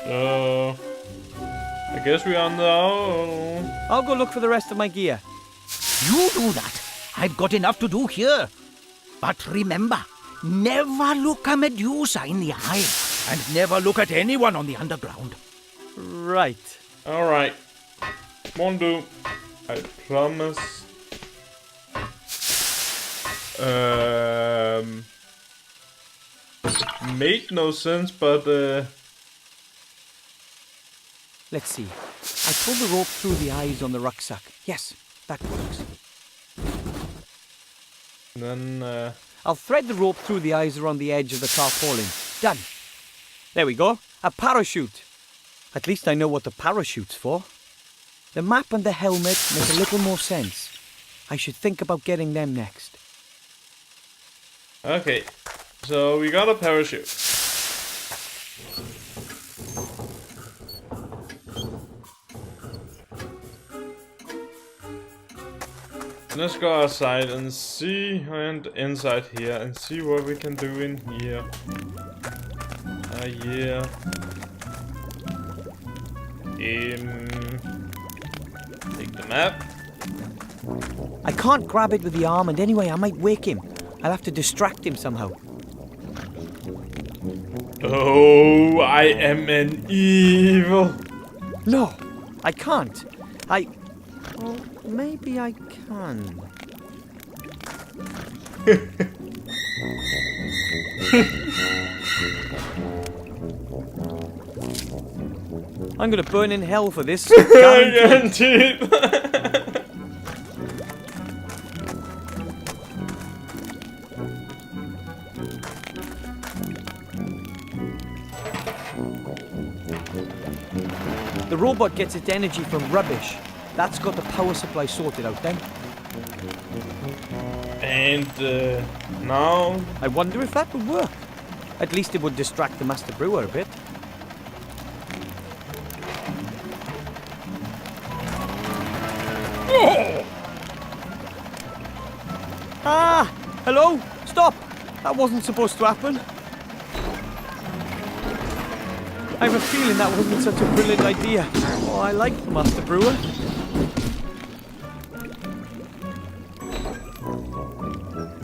So, I guess we're on the own. I'll go look for the rest of my gear. You do that. I've got enough to do here. But remember, never look a Medusa in the eye. And never look at anyone on the underground. Right. Alright. Won't do. I promise. Made no sense, but Let's see. I pulled the rope through the eyes on the rucksack. Yes, that works. then I'll thread the rope through the eyes around the edge of the tarpaulin. Done. There we go. A parachute. At least I know what the parachute's for. The map and the helmet make a little more sense. I should think about getting them next. okay. So we got a parachute. Let's go outside and see, and inside here, and see what we can do in here. Yeah. Take the map. I can't grab it with the arm, and anyway, I might wake him. I'll have to distract him somehow. Oh, I am an evil. No, I can't. Well, maybe I can. I'm gonna burn in hell for this. Guaranteed. The robot gets its energy from rubbish. That's got the power supply sorted out then. And now I wonder if that would work. At least it would distract the Master Brewer a bit. Ah! Hello? Stop! That wasn't supposed to happen. I have a feeling that wasn't such a brilliant idea. Oh, I like the Master Brewer.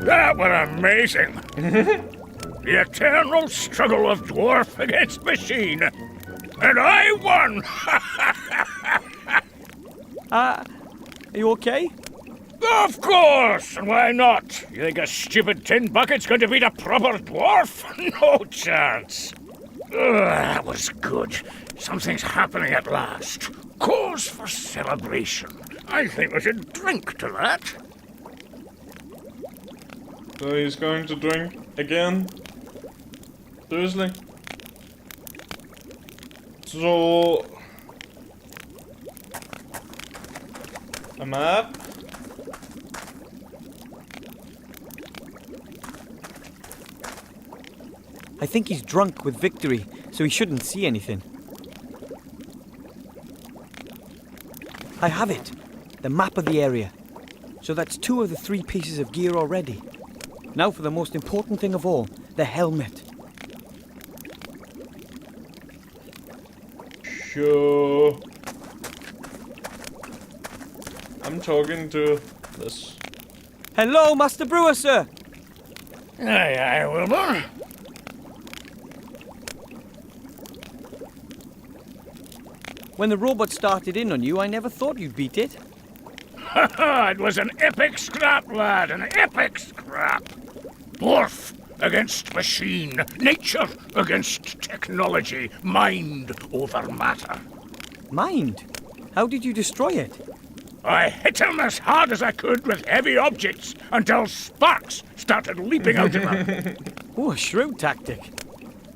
That was amazing. The eternal struggle of dwarf against machine. And I won! Are you okay? Of course! And why not? You think a stupid tin bucket's going to beat a proper dwarf? No chance. That was good. Something's happening at last. Cause for celebration. I think we should drink to that. so he's going to drink again. Seriously? So a map. I think he's drunk with victory, so he shouldn't see anything. I have it. The map of the area. So that's 2 of the 3 pieces of gear already. Now for the most important thing of all, the helmet. Sure. I'm talking to this. Hello, Master Brewer, sir! Aye, aye, Wilbur. When the robot started in on you, I never thought you'd beat it. Ha ha! It was an epic scrap, lad, an epic scrap. Dwarf against machine, nature against technology, mind over matter. Mind? How did you destroy it? I hit him as hard as I could with heavy objects until sparks started leaping out of him. Oh, a shrewd tactic.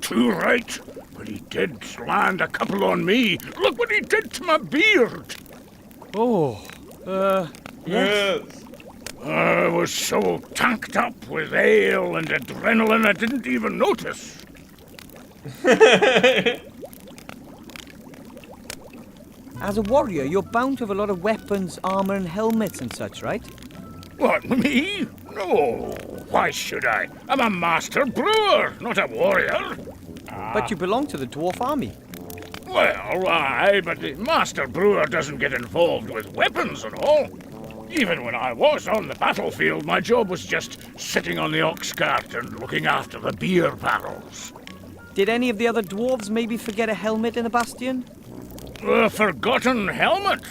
Too right, but he did land a couple on me. Look what he did to my beard. Oh, yes. I was so tanked up with ale and adrenaline I didn't even notice. As a warrior, you're bound to have a lot of weapons, armor, and helmets and such, right? What, me? No. Why should I? I'm a master brewer, not a warrior. But you belong to the dwarf army. Well, aye, but the Master Brewer doesn't get involved with weapons and all. Even when I was on the battlefield, my job was just sitting on the ox cart and looking after the beer barrels. Did any of the other dwarves maybe forget a helmet in the bastion? A forgotten helmet?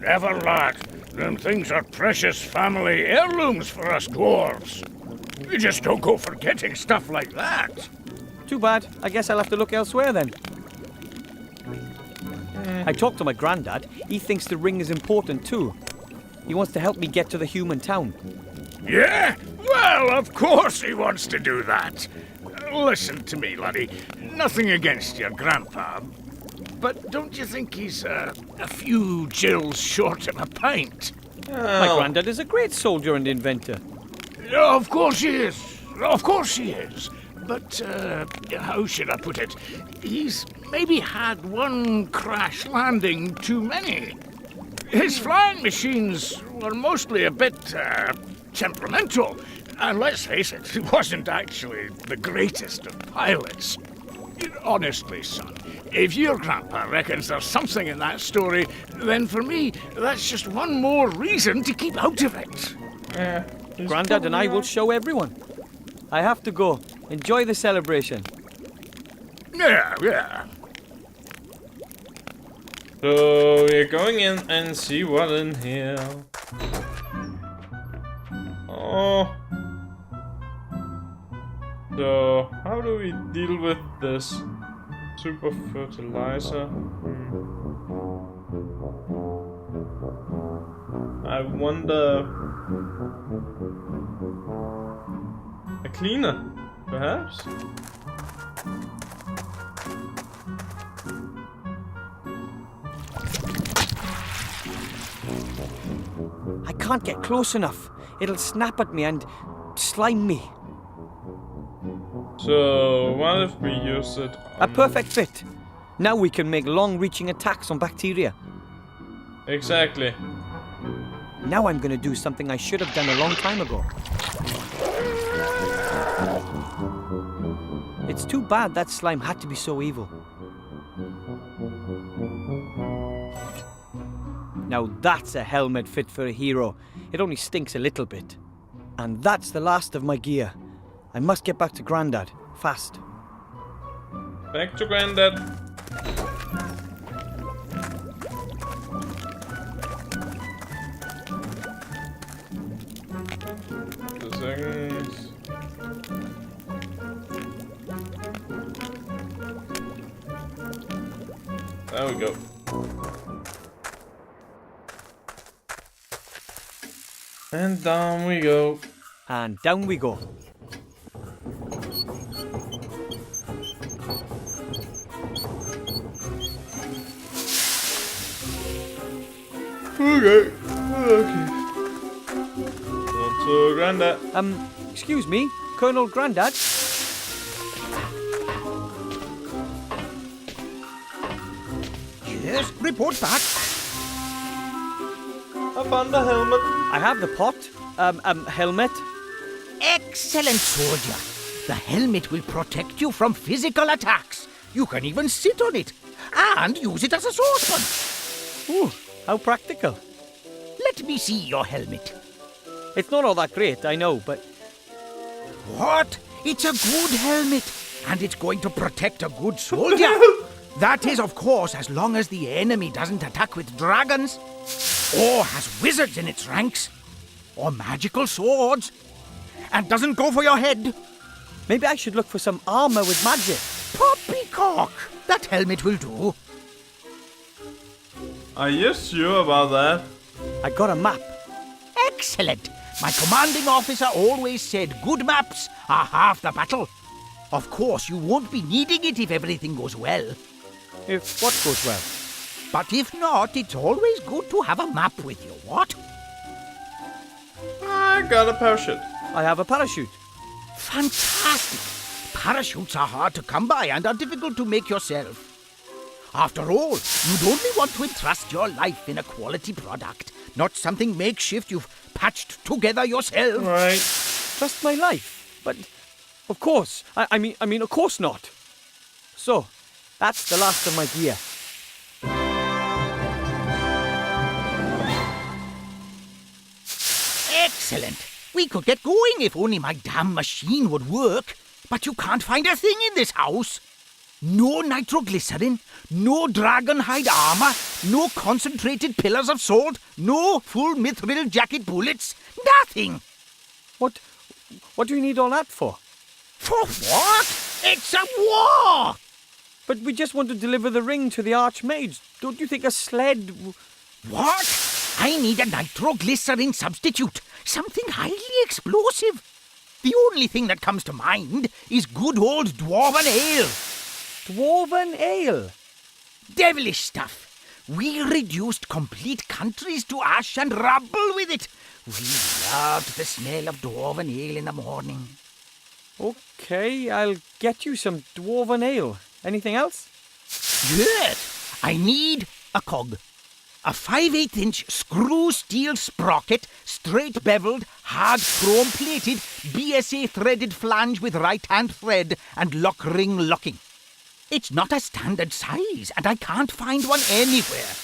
Never, lad. Them things are precious family heirlooms for us dwarves. You just don't go forgetting stuff like that. Too bad. I guess I'll have to look elsewhere then. I talked to my granddad. He thinks the ring is important too. He wants to help me get to the human town. Yeah? Well, of course he wants to do that. Listen to me, laddie. Nothing against your grandpa. But don't you think he's a few gills short of a pint? My granddad is a great soldier and inventor. Of course he is. Of course he is. But, how should I put it? He's maybe had one crash landing too many. His flying machines were mostly a bit, temperamental. And let's face it, he wasn't actually the greatest of pilots. Honestly, son, if your grandpa reckons there's something in that story, then for me, that's just one more reason to keep out of it. Grandad and I will show everyone. I have to go. Enjoy the celebration. Yeah. So we're going in and see what's in here. Oh. So how do we deal with this super fertilizer? I wonder. A cleaner, perhaps? I can't get close enough. It'll snap at me and slime me. So, what if we use it on... A perfect fit. Now we can make long-reaching attacks on bacteria. Exactly. Now I'm going to do something I should have done a long time ago. It's too bad that slime had to be so evil. Now that's a helmet fit for a hero. It only stinks a little bit. And that's the last of my gear. I must get back to Grandad, fast. Back to Grandad. The things. There we go. And down we go. And down we go. Okay. On to Grandad. Excuse me, Colonel Grandad? Yes, report back. I found the helmet. I have the pot. Helmet. Excellent, soldier. The helmet will protect you from physical attacks. You can even sit on it and use it as a saucepan. Ooh, how practical. Let me see your helmet. It's not all that great, I know, but What? It's a good helmet, and it's going to protect a good soldier. That is, of course, as long as the enemy doesn't attack with dragons, or has wizards in its ranks, or magical swords, and doesn't go for your head. maybe I should look for some armor with magic. Poppycock! That helmet will do. Are you sure about that? I got a map. Excellent! My commanding officer always said good maps are half the battle. Of course, you won't be needing it if everything goes well. If what goes well? But if not, it's always good to have a map with you, what? I got a parachute. I have a parachute. Fantastic! Parachutes are hard to come by and are difficult to make yourself. After all, you'd only want to entrust your life in a quality product, not something makeshift you've patched together yourself. Right. Trust my life. But, of course. I mean, of course not. So, that's the last of my gear. Excellent. We could get going if only my damn machine would work. But you can't find a thing in this house. No nitroglycerin, no dragon hide armor, no concentrated pillars of salt, no full mithril jacket bullets. Nothing. What do you need all that for? For what? It's a war! But we just want to deliver the ring to the Archmage. Don't you think a sled... What? I need a nitroglycerin substitute. Something highly explosive. The only thing that comes to mind is good old dwarven ale. Dwarven ale? Devilish stuff. We reduced complete countries to ash and rubble with it. We loved the smell of dwarven ale in the morning. Okay, I'll get you some dwarven ale. Anything else? Yes, I need a cog. A 5/8-inch screw steel sprocket, straight beveled, hard chrome plated, BSA threaded flange with right-hand thread and lock ring locking. It's not a standard size, and I can't find one anywhere.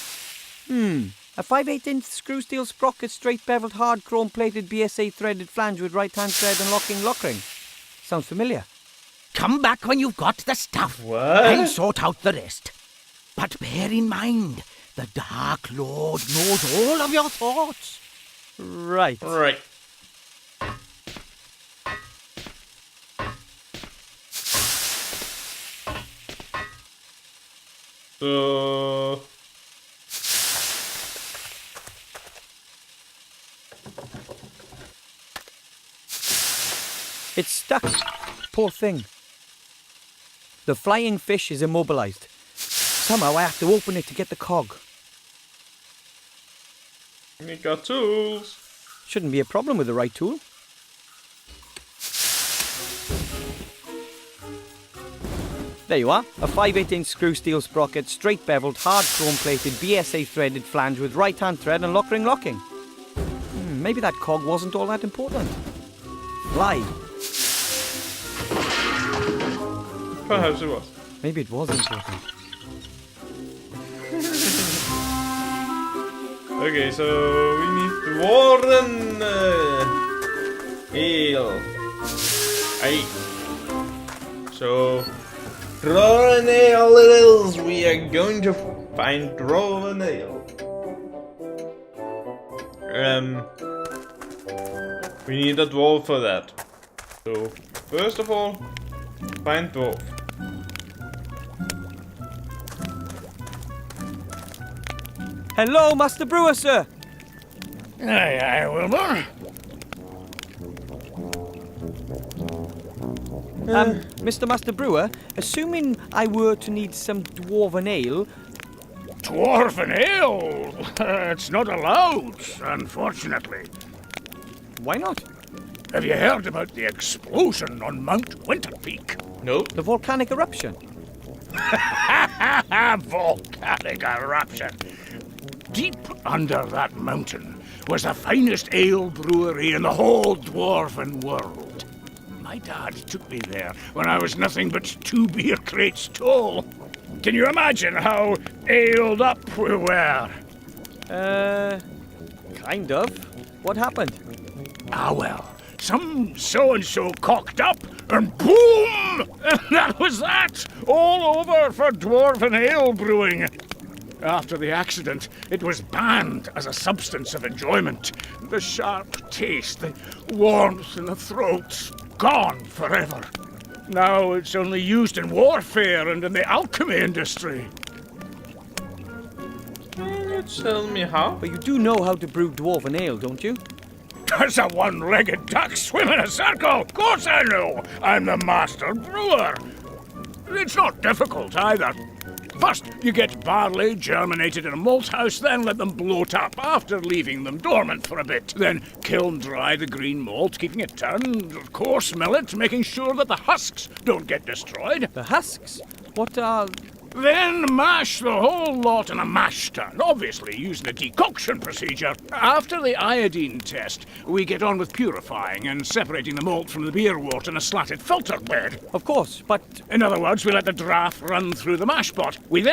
A 5/8-inch screw steel sprocket, straight beveled, hard chrome plated, BSA threaded flange with right-hand thread and locking lock ring. Sounds familiar. Come back when you've got the stuff. What? I'll sort out the rest. But bear in mind, the Dark Lord knows all of your thoughts. Right. Right. So... It's stuck. Poor thing. The flying fish is immobilized. Somehow I have to open it to get the cog. We got tools. Shouldn't be a problem with the right tool. There you are. A 5/8-inch screw steel sprocket, straight beveled, hard chrome plated, BSA threaded flange with right-hand thread and lock ring locking. Maybe that cog wasn't all that important. Fly. Perhaps it was. Maybe it was important. Okay, so we need dwarven ale. Aye. So dwarven ale it is. We are going to find dwarven ale. We need a dwarf for that. So first of all, find dwarf. Hello, Master Brewer, sir. Aye, aye, Wilbur. Mr. Master Brewer, assuming I were to need some dwarven ale, Dwarven ale? It's not allowed, unfortunately. why not? Have you heard about the explosion on Mount Winterpeak? Nope. The volcanic eruption. Volcanic eruption. Deep under that mountain was the finest ale brewery in the whole dwarven world. My dad took me there when I was nothing but 2 beer crates tall. Can you imagine how aled up we were? Kind of. What happened? Ah, well, some so-and-so cocked up, and boom! And that was that! All over for dwarven ale brewing. After the accident, it was banned as a substance of enjoyment. The sharp taste, the warmth in the throat, gone forever. Now it's only used in warfare and in the alchemy industry. Can you tell me how? But you do know how to brew dwarven ale, don't you? Does a one-legged duck swim in a circle? Of course I know. I'm the master brewer. It's not difficult either. First, you get barley germinated in a malt house, then let them bloat up after leaving them dormant for a bit. Then kiln dry the green malt, keeping it turned. Of course, mill it, making sure that the husks don't get destroyed. The husks? What are... Then mash the whole lot in a mash tun, obviously using a decoction procedure. After the iodine test, we get on with purifying and separating the malt from the beer wort in a slatted filter bed. Of course, but... In other words, we let the draft run through the mash pot. We then